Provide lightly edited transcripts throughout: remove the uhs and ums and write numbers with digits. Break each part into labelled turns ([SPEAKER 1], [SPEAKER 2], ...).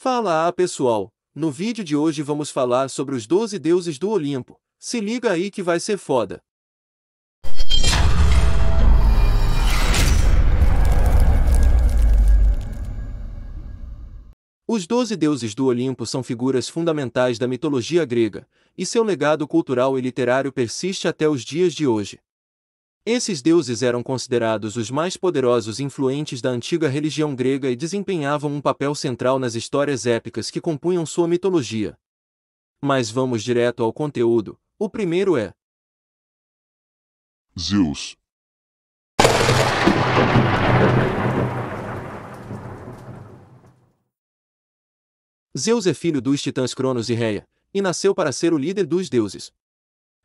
[SPEAKER 1] Fala pessoal, no vídeo de hoje vamos falar sobre os 12 deuses do Olimpo. Se liga aí que vai ser foda. Os 12 deuses do Olimpo são figuras fundamentais da mitologia grega, e seu legado cultural e literário persiste até os dias de hoje. Esses deuses eram considerados os mais poderosos e influentes da antiga religião grega e desempenhavam um papel central nas histórias épicas que compunham sua mitologia. Mas vamos direto ao conteúdo. O primeiro é
[SPEAKER 2] Zeus.
[SPEAKER 1] Zeus é filho dos titãs Cronos e Reia, e nasceu para ser o líder dos deuses.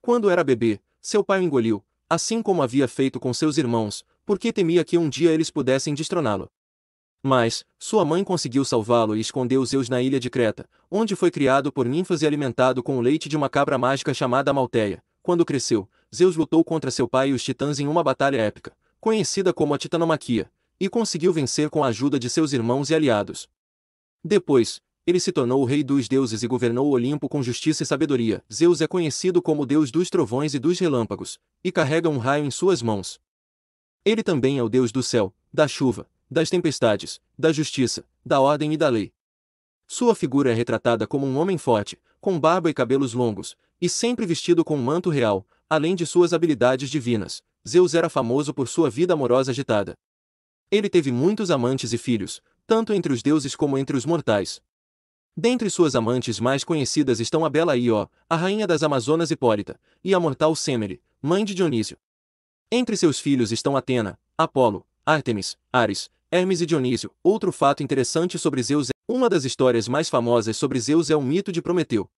[SPEAKER 1] Quando era bebê, seu pai o engoliu, assim como havia feito com seus irmãos, porque temia que um dia eles pudessem destroná-lo. Mas, sua mãe conseguiu salvá-lo e escondeu Zeus na ilha de Creta, onde foi criado por ninfas e alimentado com o leite de uma cabra mágica chamada Malteia. Quando cresceu, Zeus lutou contra seu pai e os titãs em uma batalha épica, conhecida como a Titanomaquia, e conseguiu vencer com a ajuda de seus irmãos e aliados. Depois, ele se tornou o rei dos deuses e governou o Olimpo com justiça e sabedoria. Zeus é conhecido como o deus dos trovões e dos relâmpagos, e carrega um raio em suas mãos. Ele também é o deus do céu, da chuva, das tempestades, da justiça, da ordem e da lei. Sua figura é retratada como um homem forte, com barba e cabelos longos, e sempre vestido com um manto real. Além de suas habilidades divinas, Zeus era famoso por sua vida amorosa agitada. Ele teve muitos amantes e filhos, tanto entre os deuses como entre os mortais. Dentre suas amantes mais conhecidas estão a bela Ió, a rainha das Amazonas Hipólita, e a mortal Semele, mãe de Dionísio. Entre seus filhos estão Atena, Apolo, Ártemis, Ares, Hermes e Dionísio. Outro fato interessante sobre Zeus é: uma das histórias mais famosas sobre Zeus é o mito de Prometeu.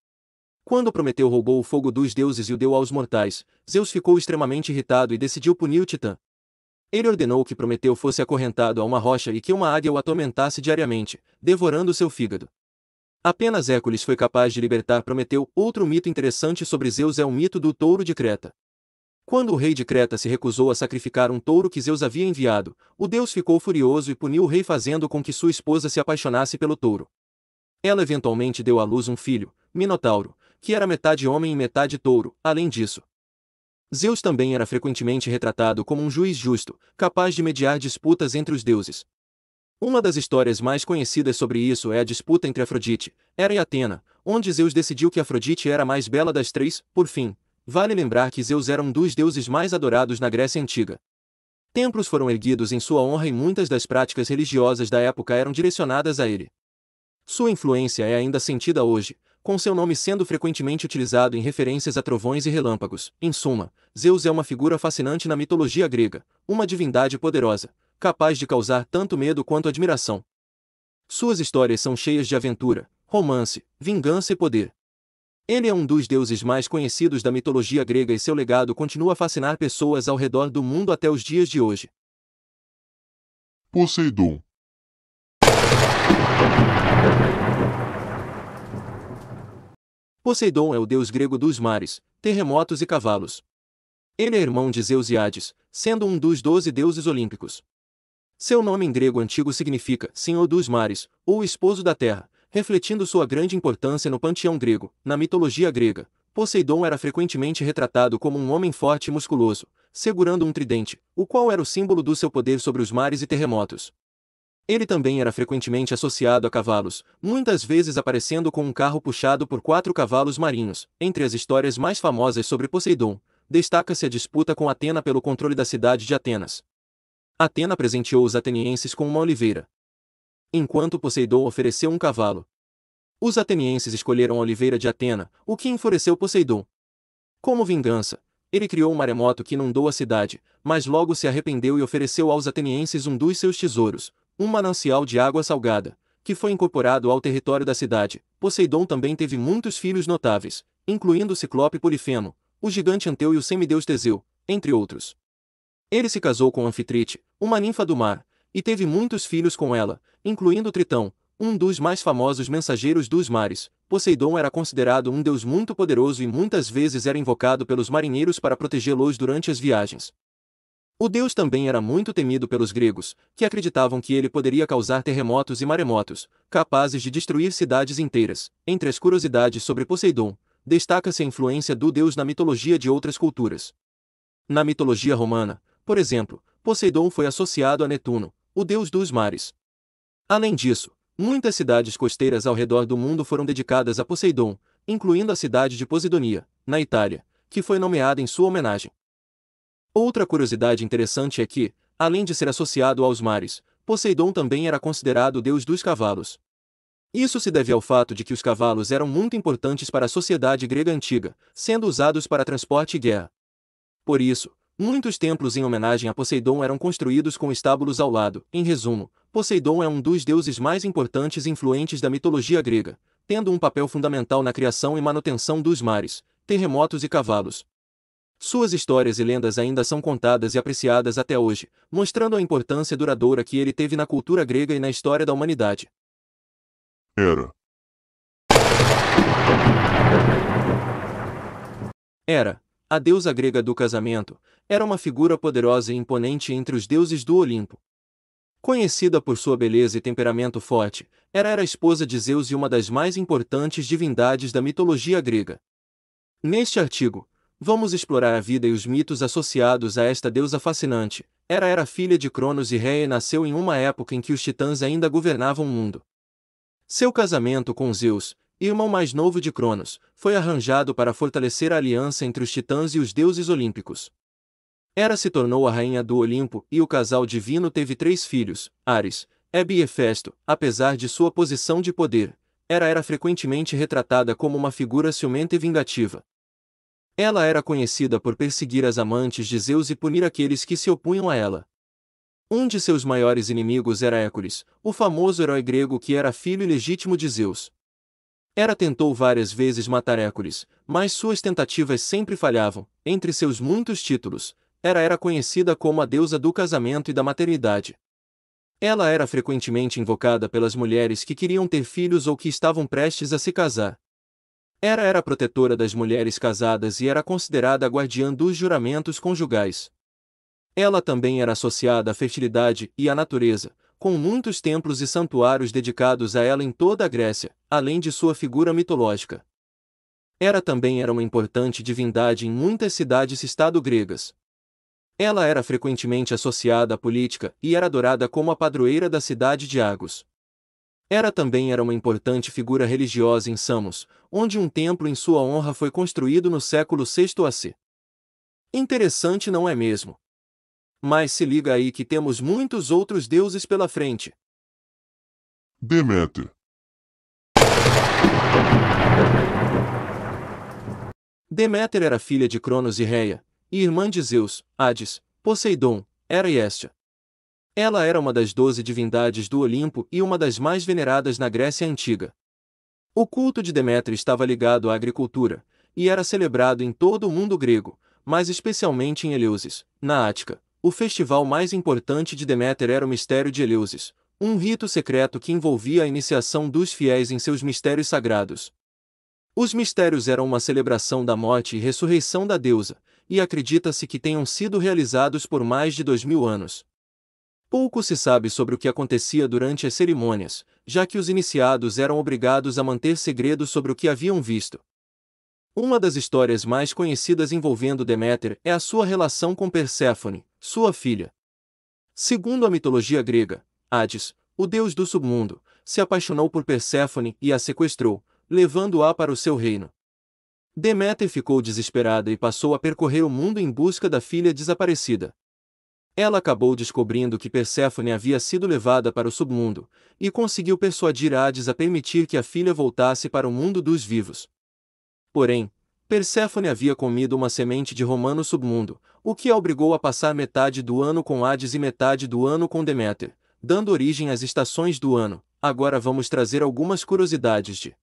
[SPEAKER 1] Quando Prometeu roubou o fogo dos deuses e o deu aos mortais, Zeus ficou extremamente irritado e decidiu punir o titã. Ele ordenou que Prometeu fosse acorrentado a uma rocha e que uma águia o atormentasse diariamente, devorando seu fígado. Apenas Hércules foi capaz de libertar Prometeu. Outro mito interessante sobre Zeus é o mito do touro de Creta. Quando o rei de Creta se recusou a sacrificar um touro que Zeus havia enviado, o deus ficou furioso e puniu o rei fazendo com que sua esposa se apaixonasse pelo touro. Ela eventualmente deu à luz um filho, Minotauro, que era metade homem e metade touro. Além disso, Zeus também era frequentemente retratado como um juiz justo, capaz de mediar disputas entre os deuses. Uma das histórias mais conhecidas sobre isso é a disputa entre Afrodite, Hera e Atena, onde Zeus decidiu que Afrodite era a mais bela das três. Por fim, vale lembrar que Zeus era um dos deuses mais adorados na Grécia Antiga. Templos foram erguidos em sua honra e muitas das práticas religiosas da época eram direcionadas a ele. Sua influência é ainda sentida hoje, com seu nome sendo frequentemente utilizado em referências a trovões e relâmpagos. Em suma, Zeus é uma figura fascinante na mitologia grega, uma divindade poderosa, capaz de causar tanto medo quanto admiração. Suas histórias são cheias de aventura, romance, vingança e poder. Ele é um dos deuses mais conhecidos da mitologia grega e seu legado continua a fascinar pessoas ao redor do mundo até os dias de hoje.
[SPEAKER 2] Poseidon.
[SPEAKER 1] Poseidon é o deus grego dos mares, terremotos e cavalos. Ele é irmão de Zeus e Hades, sendo um dos 12 deuses olímpicos. Seu nome em grego antigo significa Senhor dos Mares, ou Esposo da Terra, refletindo sua grande importância no panteão grego. Na mitologia grega, Poseidon era frequentemente retratado como um homem forte e musculoso, segurando um tridente, o qual era o símbolo do seu poder sobre os mares e terremotos. Ele também era frequentemente associado a cavalos, muitas vezes aparecendo com um carro puxado por 4 cavalos marinhos. Entre as histórias mais famosas sobre Poseidon, destaca-se a disputa com Atena pelo controle da cidade de Atenas. Atena presenteou os atenienses com uma oliveira, enquanto Poseidon ofereceu um cavalo. Os atenienses escolheram a oliveira de Atena, o que enfureceu Poseidon. Como vingança, ele criou um maremoto que inundou a cidade, mas logo se arrependeu e ofereceu aos atenienses um dos seus tesouros, um manancial de água salgada, que foi incorporado ao território da cidade. Poseidon também teve muitos filhos notáveis, incluindo o ciclope Polifemo, o gigante Anteu e o semideus Teseu, entre outros. Ele se casou com Anfitrite, uma ninfa do mar, e teve muitos filhos com ela, incluindo Tritão, um dos mais famosos mensageiros dos mares. Poseidon era considerado um deus muito poderoso e muitas vezes era invocado pelos marinheiros para protegê-los durante as viagens. O deus também era muito temido pelos gregos, que acreditavam que ele poderia causar terremotos e maremotos, capazes de destruir cidades inteiras. Entre as curiosidades sobre Poseidon, destaca-se a influência do deus na mitologia de outras culturas. Na mitologia romana, por exemplo, Poseidon foi associado a Netuno, o deus dos mares. Além disso, muitas cidades costeiras ao redor do mundo foram dedicadas a Poseidon, incluindo a cidade de Posidonia, na Itália, que foi nomeada em sua homenagem. Outra curiosidade interessante é que, além de ser associado aos mares, Poseidon também era considerado o deus dos cavalos. Isso se deve ao fato de que os cavalos eram muito importantes para a sociedade grega antiga, sendo usados para transporte e guerra. Por isso, muitos templos em homenagem a Poseidon eram construídos com estábulos ao lado. Em resumo, Poseidon é um dos deuses mais importantes e influentes da mitologia grega, tendo um papel fundamental na criação e manutenção dos mares, terremotos e cavalos. Suas histórias e lendas ainda são contadas e apreciadas até hoje, mostrando a importância duradoura que ele teve na cultura grega e na história da humanidade.
[SPEAKER 2] Hera.
[SPEAKER 1] Hera, a deusa grega do casamento, era uma figura poderosa e imponente entre os deuses do Olimpo. Conhecida por sua beleza e temperamento forte, Hera era esposa de Zeus e uma das mais importantes divindades da mitologia grega. Neste artigo, vamos explorar a vida e os mitos associados a esta deusa fascinante. Hera era filha de Cronos e Rhea e nasceu em uma época em que os titãs ainda governavam o mundo. Seu casamento com Zeus, irmão mais novo de Cronos, foi arranjado para fortalecer a aliança entre os titãs e os deuses olímpicos. Hera se tornou a rainha do Olimpo e o casal divino teve 3 filhos, Ares, Hebe e Hefesto. Apesar de sua posição de poder, Hera era frequentemente retratada como uma figura ciumenta e vingativa. Ela era conhecida por perseguir as amantes de Zeus e punir aqueles que se opunham a ela. Um de seus maiores inimigos era Hércules, o famoso herói grego que era filho ilegítimo de Zeus. Hera tentou várias vezes matar Hércules, mas suas tentativas sempre falhavam. Entre seus muitos títulos, Hera era conhecida como a deusa do casamento e da maternidade. Ela era frequentemente invocada pelas mulheres que queriam ter filhos ou que estavam prestes a se casar. Hera era protetora das mulheres casadas e era considerada a guardiã dos juramentos conjugais. Ela também era associada à fertilidade e à natureza, com muitos templos e santuários dedicados a ela em toda a Grécia, além de sua figura mitológica. Hera também era uma importante divindade em muitas cidades-estado gregas. Ela era frequentemente associada à política e era adorada como a padroeira da cidade de Argos. Hera também era uma importante figura religiosa em Samos, onde um templo em sua honra foi construído no século VI a.C. Interessante, não é mesmo? Mas se liga aí que temos muitos outros deuses pela frente.
[SPEAKER 2] Deméter.
[SPEAKER 1] Deméter era filha de Cronos e Rhea, e irmã de Zeus, Hades, Poseidon, Hera e Hestia. Ela era uma das 12 divindades do Olimpo e uma das mais veneradas na Grécia Antiga. O culto de Deméter estava ligado à agricultura, e era celebrado em todo o mundo grego, mas especialmente em Eleusis, na Ática. O festival mais importante de Deméter era o Mistério de Eleusis, um rito secreto que envolvia a iniciação dos fiéis em seus mistérios sagrados. Os mistérios eram uma celebração da morte e ressurreição da deusa, e acredita-se que tenham sido realizados por mais de 2000 anos. Pouco se sabe sobre o que acontecia durante as cerimônias, já que os iniciados eram obrigados a manter segredo sobre o que haviam visto. Uma das histórias mais conhecidas envolvendo Deméter é a sua relação com Perséfone, sua filha. Segundo a mitologia grega, Hades, o deus do submundo, se apaixonou por Perséfone e a sequestrou, levando-a para o seu reino. Deméter ficou desesperada e passou a percorrer o mundo em busca da filha desaparecida. Ela acabou descobrindo que Perséfone havia sido levada para o submundo, e conseguiu persuadir Hades a permitir que a filha voltasse para o mundo dos vivos. Porém, Perséfone havia comido uma semente de romã no submundo, o que a obrigou a passar metade do ano com Hades e metade do ano com Deméter, dando origem às estações do ano. Agora vamos trazer algumas curiosidades de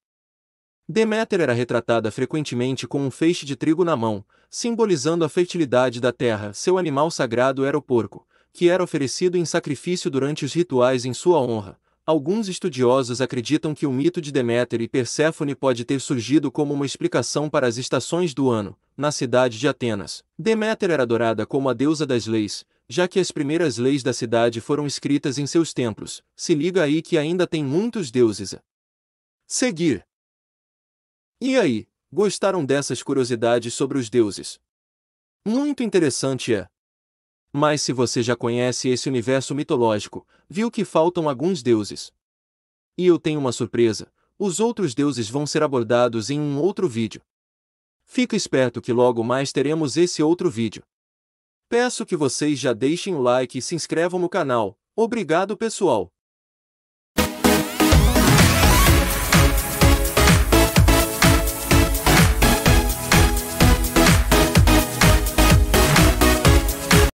[SPEAKER 1] Deméter. Era retratada frequentemente com um feixe de trigo na mão, simbolizando a fertilidade da terra. Seu animal sagrado era o porco, que era oferecido em sacrifício durante os rituais em sua honra. Alguns estudiosos acreditam que o mito de Deméter e Perséfone pode ter surgido como uma explicação para as estações do ano. Na cidade de Atenas, Deméter era adorada como a deusa das leis, já que as primeiras leis da cidade foram escritas em seus templos. Se liga aí que ainda tem muitos deuses a seguir. E aí, gostaram dessas curiosidades sobre os deuses? Muito interessante é. Mas se você já conhece esse universo mitológico, viu que faltam alguns deuses. E eu tenho uma surpresa: os outros deuses vão ser abordados em um outro vídeo. Fica esperto que logo mais teremos esse outro vídeo. Peço que vocês já deixem o like e se inscrevam no canal. Obrigado, pessoal!